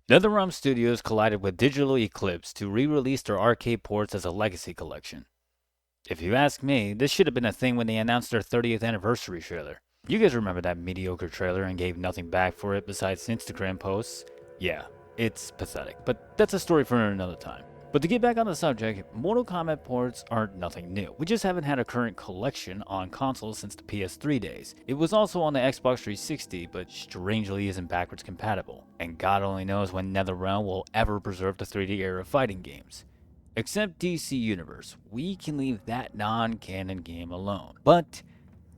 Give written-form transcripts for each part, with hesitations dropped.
NetherRealm Studios collided with Digital Eclipse to re-release their arcade ports as a legacy collection. If you ask me, this should have been a thing when they announced their 30th anniversary trailer. You guys remember that mediocre trailer and gave nothing back for it besides Instagram posts? Yeah, it's pathetic, but that's a story for another time. But to get back on the subject, Mortal Kombat ports are nothing new. We just haven't had a current collection on consoles since the PS3 days. It was also on the Xbox 360, but strangely isn't backwards compatible. And God only knows when NetherRealm will ever preserve the 3D era of fighting games. Except DC Universe, we can leave that non-canon game alone. But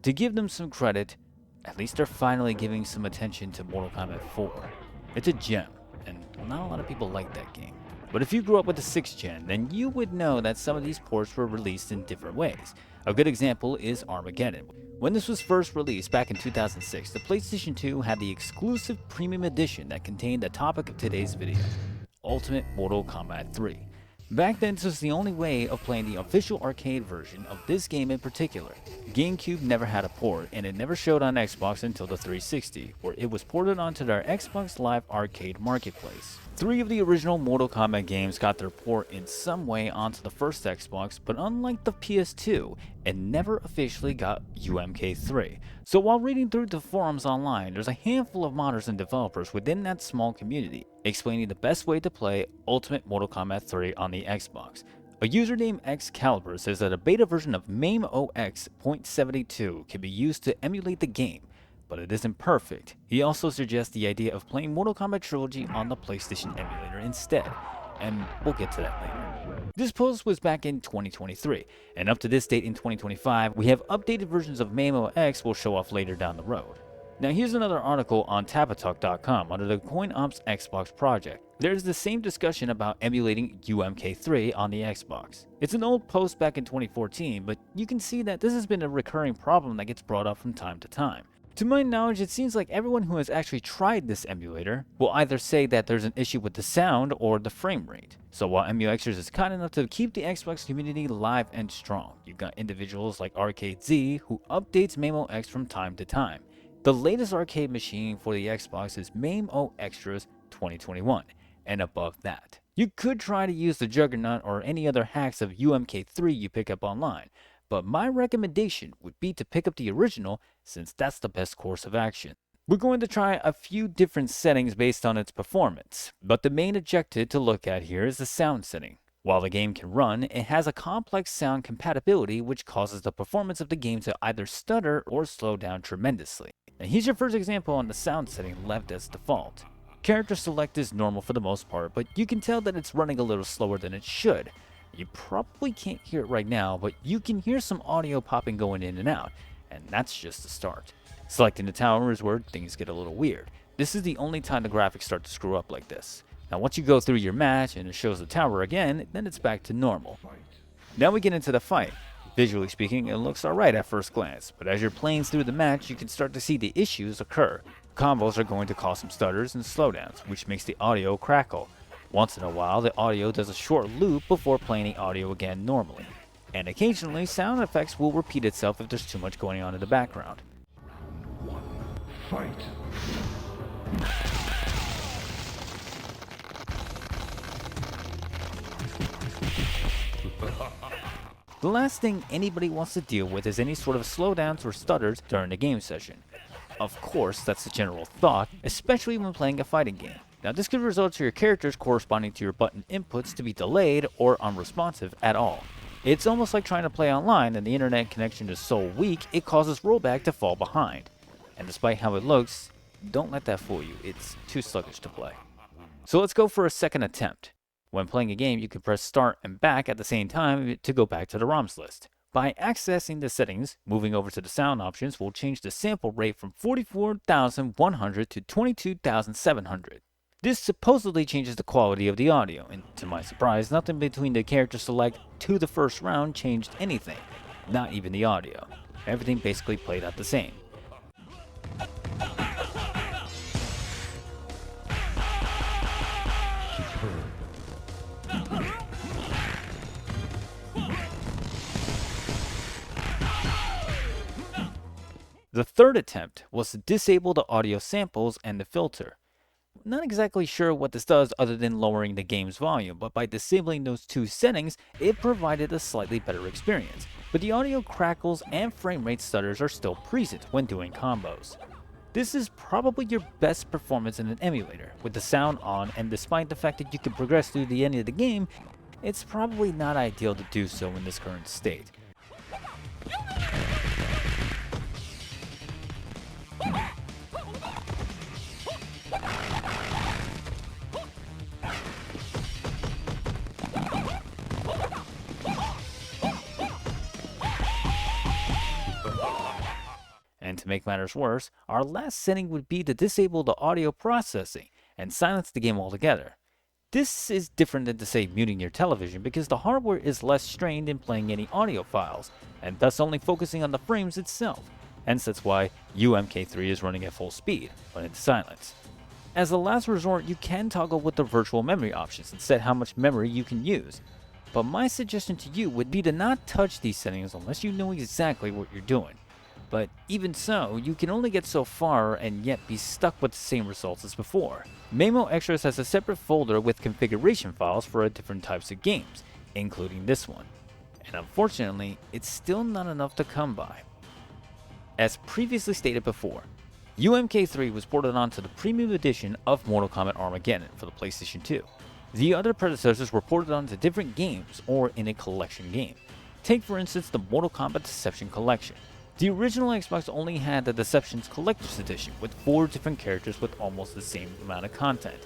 to give them some credit, at least they're finally giving some attention to Mortal Kombat 4. It's a gem, and not a lot of people like that game. But if you grew up with the 6th gen, then you would know that some of these ports were released in different ways. A good example is Armageddon. When this was first released back in 2006, the PlayStation 2 had the exclusive Premium Edition that contained the topic of today's video, Ultimate Mortal Kombat 3. Back then, this was the only way of playing the official arcade version of this game in particular. GameCube never had a port, and it never showed on Xbox until the 360, where it was ported onto their Xbox Live Arcade marketplace. 3 of the original Mortal Kombat games got their port in some way onto the first Xbox, but unlike the PS2, it never officially got UMK3. So while reading through the forums online, there's a handful of modders and developers within that small community explaining the best way to play Ultimate Mortal Kombat 3 on the Xbox. A user named Excalibur says that a beta version of MAMEoX.72 can be used to emulate the game, but it isn't perfect. He also suggests the idea of playing Mortal Kombat Trilogy on the PlayStation emulator instead, and we'll get to that later. This post was back in 2023, and up to this date in 2025, we have updated versions of MAMEoX we'll show off later down the road. Now here's another article on Tapatalk.com under the CoinOps Xbox project. There's the same discussion about emulating UMK3 on the Xbox. It's an old post back in 2014, but you can see that this has been a recurring problem that gets brought up from time to time. To my knowledge, it seems like everyone who has actually tried this emulator will either say that there's an issue with the sound or the frame rate. So while MAMEoXtra is kind enough to keep the Xbox community live and strong, you've got individuals like Arcade Z who updates MAMEoX from time to time. The latest arcade machine for the Xbox is MAMEoXtra's 2021, and above that. You could try to use the Juggernaut or any other hacks of UMK3 you pick up online, but my recommendation would be to pick up the original since that's the best course of action. We're going to try a few different settings based on its performance, but the main objective to look at here is the sound setting. While the game can run, it has a complex sound compatibility which causes the performance of the game to either stutter or slow down tremendously. Now here's your first example on the sound setting left as default. Character select is normal for the most part, but you can tell that it's running a little slower than it should. You probably can't hear it right now, but you can hear some audio popping going in and out, and that's just the start. Selecting the tower is where things get a little weird. This is the only time the graphics start to screw up like this. Now once you go through your match and it shows the tower again, then it's back to normal. Now we get into the fight. Visually speaking, it looks alright at first glance, but as you're playing through the match, you can start to see the issues occur. Combos are going to cause some stutters and slowdowns, which makes the audio crackle. Once in a while, the audio does a short loop before playing the audio again normally. And occasionally, sound effects will repeat itself if there's too much going on in the background. Fight. The last thing anybody wants to deal with is any sort of slowdowns or stutters during the game session. Of course, that's the general thought, especially when playing a fighting game. Now this could result to your characters corresponding to your button inputs to be delayed or unresponsive at all. It's almost like trying to play online and the internet connection is so weak it causes rollback to fall behind. And despite how it looks, don't let that fool you, it's too sluggish to play. So let's go for a second attempt. When playing a game, you can press start and back at the same time to go back to the ROMs list. By accessing the settings, moving over to the sound options will change the sample rate from 44,100 to 22,700. This supposedly changes the quality of the audio, and to my surprise, nothing between the character select to the first round changed anything, not even the audio. Everything basically played out the same. The third attempt was to disable the audio samples and the filter. Not exactly sure what this does other than lowering the game's volume, but by disabling those two settings, it provided a slightly better experience. But the audio crackles and frame rate stutters are still present when doing combos. This is probably your best performance in an emulator, with the sound on, and despite the fact that you can progress through the end of the game, it's probably not ideal to do so in this current state. And to make matters worse, our last setting would be to disable the audio processing and silence the game altogether. This is different than to say muting your television because the hardware is less strained in playing any audio files, and thus only focusing on the frames itself. Hence that's why UMK3 is running at full speed, but in silence. As a last resort, you can toggle with the virtual memory options and set how much memory you can use. But my suggestion to you would be to not touch these settings unless you know exactly what you're doing. But even so, you can only get so far and yet be stuck with the same results as before. MAMEoXtra has a separate folder with configuration files for different types of games, including this one. And unfortunately, it's still not enough to come by. As previously stated before, UMK3 was ported onto the Premium Edition of Mortal Kombat Armageddon for the PlayStation 2. The other predecessors were ported onto different games or in a collection game. Take for instance the Mortal Kombat Deception Collection. The original Xbox only had the Deception's Collector's Edition with 4 different characters with almost the same amount of content.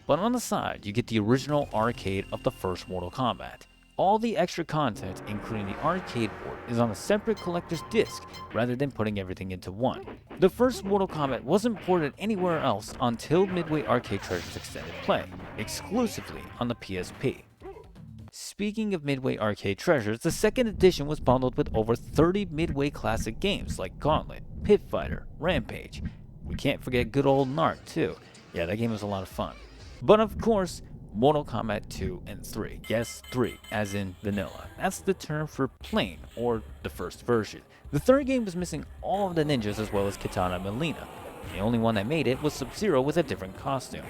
But on the side, you get the original arcade of the first Mortal Kombat. All the extra content, including the arcade port, is on a separate collector's disc rather than putting everything into one. The first Mortal Kombat wasn't ported anywhere else until Midway Arcade Treasures Extended Play, exclusively on the PSP. Speaking of Midway Arcade Treasures, the second edition was bundled with over 30 Midway classic games like Gauntlet, Pit Fighter, Rampage. We can't forget good old Narc too. Yeah, that game was a lot of fun. But of course, Mortal Kombat 2 and 3. Yes, 3, as in vanilla. That's the term for plain, or the first version. The third game was missing all of the ninjas as well as Kitana and Mileena. The only one that made it was Sub-Zero with a different costume.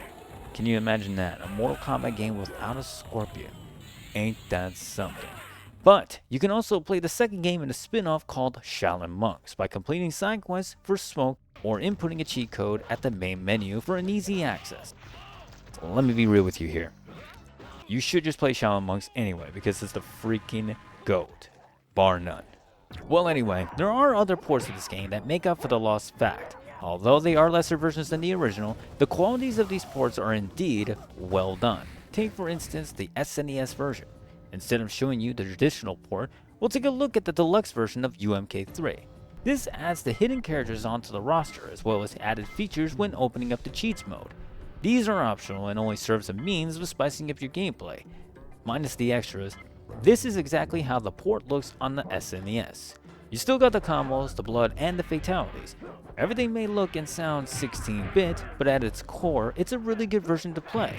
Can you imagine that? A Mortal Kombat game without a Scorpion. Ain't that something? But you can also play the second game in a spin-off called Shaolin Monks by completing side quests for Smoke or inputting a cheat code at the main menu for an easy access. So let me be real with you here. You should just play Shaolin Monks anyway because it's the freaking GOAT, bar none. Well anyway, there are other ports of this game that make up for the lost fact. Although they are lesser versions than the original, the qualities of these ports are indeed well done. Take for instance the SNES version. Instead of showing you the traditional port, we'll take a look at the deluxe version of UMK3. This adds the hidden characters onto the roster as well as added features when opening up the cheats mode. These are optional and only serve as a means of spicing up your gameplay. Minus the extras, this is exactly how the port looks on the SNES. You still got the combos, the blood, and the fatalities. Everything may look and sound 16-bit, but at its core, it's a really good version to play.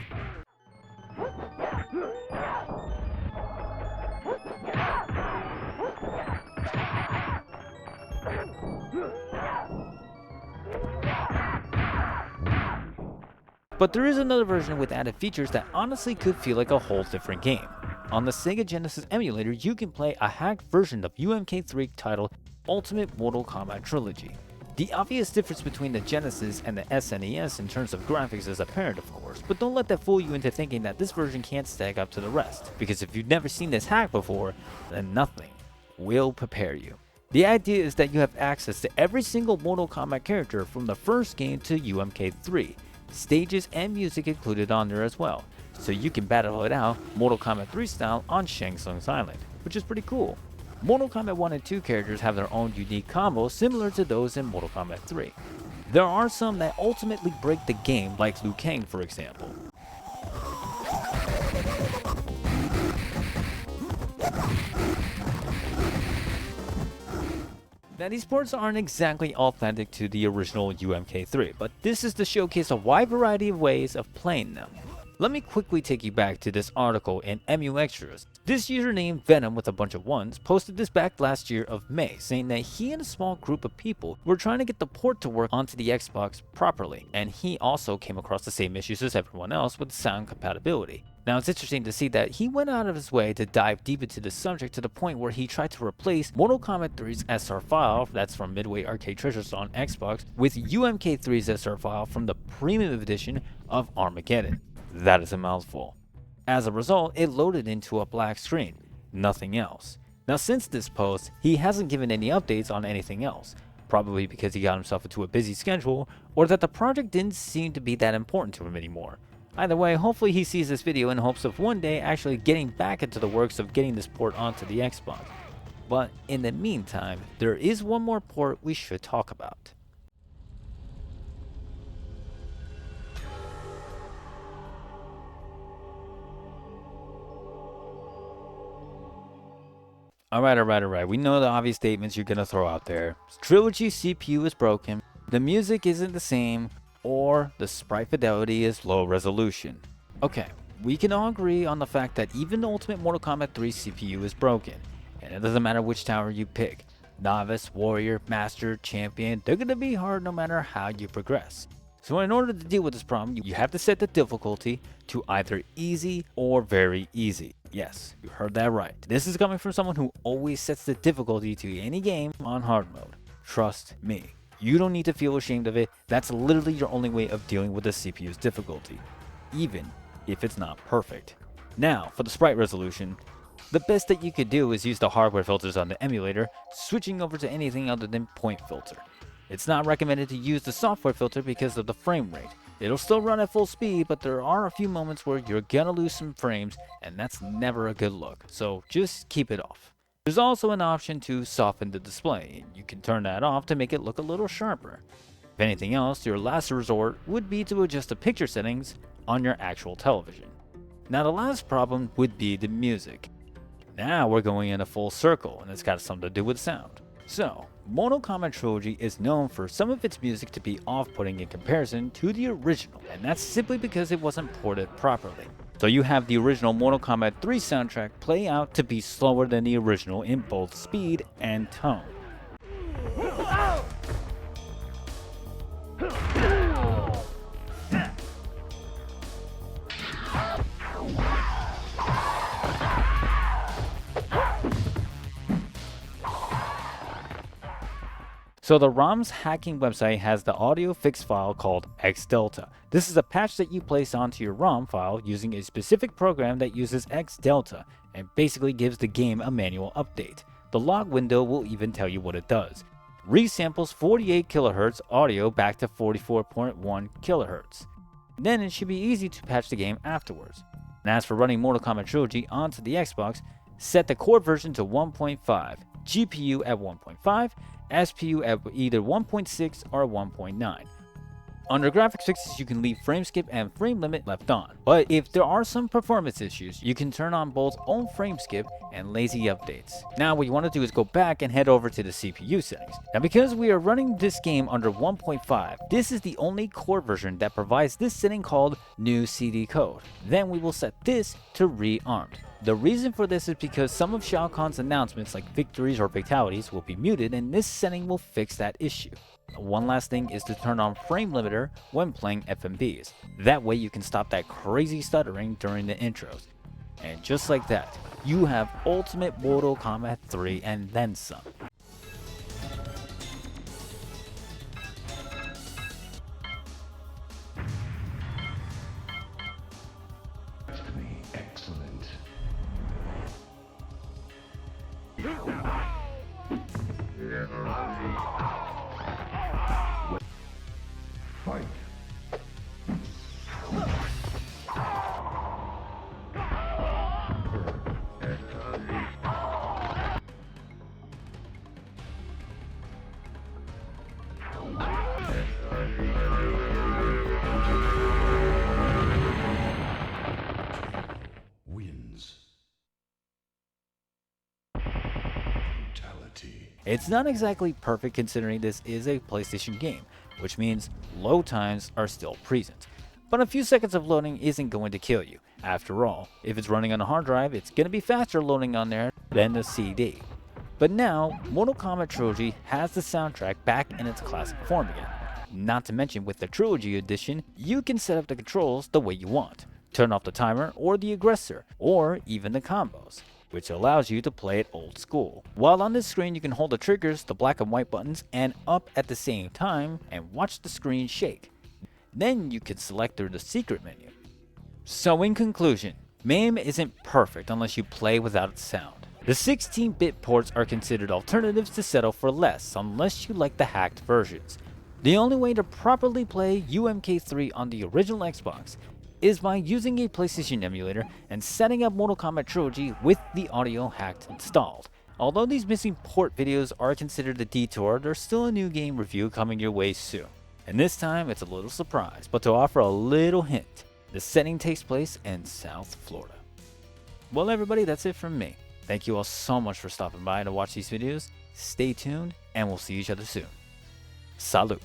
But there is another version with added features that honestly could feel like a whole different game. On the Sega Genesis emulator, you can play a hacked version of UMK3 titled Ultimate Mortal Kombat Trilogy. The obvious difference between the Genesis and the SNES in terms of graphics is apparent of course, but don't let that fool you into thinking that this version can't stack up to the rest, because if you've never seen this hack before, then nothing will prepare you. The idea is that you have access to every single Mortal Kombat character from the first game to UMK3, stages and music included on there as well, so you can battle it out Mortal Kombat 3 style on Shang Tsung's island, which is pretty cool. Mortal Kombat 1 and 2 characters have their own unique combos similar to those in Mortal Kombat 3. There are some that ultimately break the game, like Liu Kang for example. Now these ports aren't exactly authentic to the original UMK3, but this is to showcase a wide variety of ways of playing them. Let me quickly take you back to this article in MAMEoXtra. This user named Venom with a bunch of ones posted this back last year of May, saying that he and a small group of people were trying to get the port to work onto the Xbox properly, and he also came across the same issues as everyone else with sound compatibility. Now it's interesting to see that he went out of his way to dive deep into the subject to the point where he tried to replace Mortal Kombat 3's SR file, that's from Midway Arcade Treasures on Xbox, with UMK3's SR file from the Premium Edition of Armageddon. That is a mouthful. As a result, it loaded into a black screen, nothing else. Now since this post, he hasn't given any updates on anything else, probably because he got himself into a busy schedule, or that the project didn't seem to be that important to him anymore. Either way, hopefully he sees this video in hopes of one day actually getting back into the works of getting this port onto the Xbox. But in the meantime, there is one more port we should talk about. Alright, we know the obvious statements you're gonna throw out there. Trilogy CPU is broken, the music isn't the same, or the sprite fidelity is low resolution. Okay, we can all agree on the fact that even the Ultimate Mortal Kombat 3 CPU is broken, and it doesn't matter which tower you pick. Novice, Warrior, Master, Champion, they're gonna be hard no matter how you progress. So in order to deal with this problem, you have to set the difficulty to either easy or very easy. Yes, you heard that right. This is coming from someone who always sets the difficulty to any game on hard mode. Trust me. You don't need to feel ashamed of it. That's literally your only way of dealing with the CPU's difficulty, even if it's not perfect. Now, for the sprite resolution, the best that you could do is use the hardware filters on the emulator, switching over to anything other than point filter. It's not recommended to use the software filter because of the frame rate. It'll still run at full speed, but there are a few moments where you're gonna lose some frames, and that's never a good look, so just keep it off. There's also an option to soften the display, and you can turn that off to make it look a little sharper. If anything else, your last resort would be to adjust the picture settings on your actual television. Now the last problem would be the music. Now we're going in a full circle, and it's got something to do with sound. So, Mortal Kombat Trilogy is known for some of its music to be off-putting in comparison to the original, and that's simply because it wasn't ported properly. So you have the original Mortal Kombat 3 soundtrack play out to be slower than the original in both speed and tone. So the ROM's hacking website has the audio fix file called XDelta. This is a patch that you place onto your ROM file using a specific program that uses XDelta and basically gives the game a manual update. The log window will even tell you what it does. Resamples 48 kHz audio back to 44.1 kHz. Then it should be easy to patch the game afterwards. And as for running Mortal Kombat Trilogy onto the Xbox, set the core version to 1.5, GPU at 1.5, SPU at either 1.6 or 1.9. Under graphics fixes, you can leave frame skip and frame limit left on, but if there are some performance issues, you can turn on both on frame skip and lazy updates. Now what you want to do is go back and head over to the CPU settings. Now because we are running this game under 1.5, this is the only core version that provides this setting called new CD code. Then we will set this to rearmed. The reason for this is because some of Shao Kahn's announcements like victories or fatalities will be muted, and this setting will fix that issue. One last thing is to turn on frame limiter when playing FMVs. That way you can stop that crazy stuttering during the intros. And just like that, you have Ultimate Mortal Kombat 3 and then some. Excellent. Fight. Wins. Brutality. It's not exactly perfect considering this is a PlayStation game, which means load times are still present. But a few seconds of loading isn't going to kill you. After all, if it's running on a hard drive, it's going to be faster loading on there than the CD. But now, Mortal Kombat Trilogy has the soundtrack back in its classic form again. Not to mention, with the Trilogy edition, you can set up the controls the way you want. Turn off the timer or the aggressor, or even the combos, which allows you to play it old school. While on this screen, you can hold the triggers, the black and white buttons, and up at the same time and watch the screen shake. Then you can select through the secret menu. So in conclusion, MAME isn't perfect unless you play without its sound. The 16-bit ports are considered alternatives to settle for less unless you like the hacked versions. The only way to properly play UMK3 on the original Xbox is by using a PlayStation emulator and setting up Mortal Kombat Trilogy with the audio hacked installed. Although these missing port videos are considered a detour, there's still a new game review coming your way soon. And this time it's a little surprise, but to offer a little hint, the setting takes place in South Florida. Well everybody, that's it from me. Thank you all so much for stopping by to watch these videos. Stay tuned and we'll see each other soon. Salute.